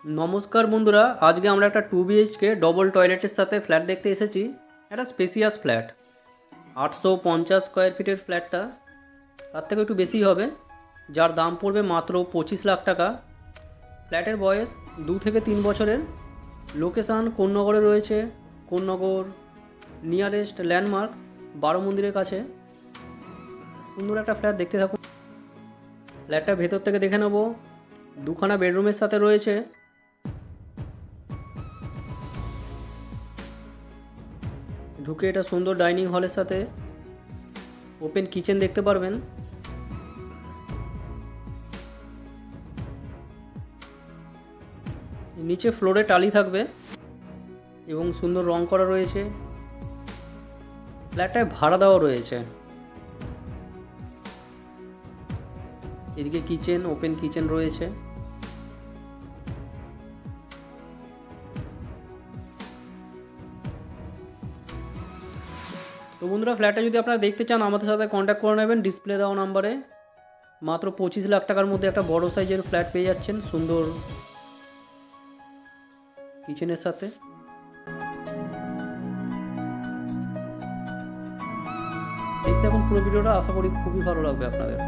নমস্কার বন্ধুরা, আজকে আমরা একটা 2 BHK ডবল টয়লেটের সাথে ফ্ল্যাট দেখতে এসেছি। একটা স্পেসিয়াস ফ্ল্যাট, 850 স্কোয়ার ফিটের ফ্ল্যাটটা, তার থেকে একটু বেশি হবে, যার দাম পড়বে মাত্র 25 লাখ টাকা। ফ্ল্যাটের বয়স 2 থেকে 3 বছরের। লোকেশান কোন্নগরে রয়েছে। কোন্নগর নিয়ারেস্ট ল্যান্ডমার্ক বারো মন্দিরের কাছে। সুন্দর একটা ফ্ল্যাট, দেখতে থাকুন। ফ্ল্যাটটা ভেতর থেকে দেখে নেব। দুখানা বেডরুমের সাথে রয়েছে। ঢুকে এটা সুন্দর ডাইনিং হলের সাথে ওপেন কিচেন দেখতে পারবেন। নিচে ফ্লোরে টালি থাকবে এবং সুন্দর রং করা রয়েছে। ফ্ল্যাটটায় ভাড়া দেওয়া রয়েছে। এদিকে কিচেন, ওপেন কিচেন রয়েছে। তো বন্ধুরা, ফ্ল্যাটটা যদি আপনারা দেখতে চান আমাদের সাথে কন্ট্যাক্ট করে নেবেন ডিসপ্লে দেওয়া নাম্বারে। মাত্র 25 লাখ টাকার মধ্যে একটা বড় সাইজের ফ্ল্যাট পেয়ে যাচ্ছেন, সুন্দর কিচেনের সাথে। দেখতে এখন পুরো ভিডিওটা, আশা করি খুবই ভালো লাগবে আপনাদের।